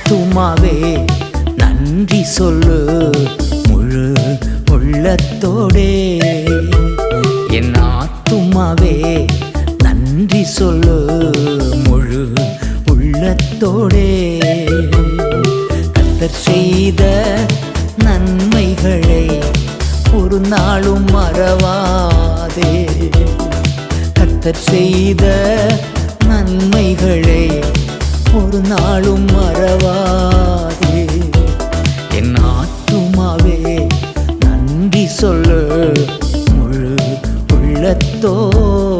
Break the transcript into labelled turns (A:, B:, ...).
A: ஆத்துமாவே நன்றி சொல்லு முழு உள்ளத்தோடே. என் ஆத்துமாவே நன்றி சொல்லு முழு உள்ளத்தோடே. கர்த்தர் செய்த நன்மைகளை ஒரு நாளும் மறவாதே. கர்த்தர் செய்த நன்மைகளை ஒரு நாளும் மறவாதே. என் ஆத்துமாவே நன்றி சொல்லு முழு உள்ளத்தோடே.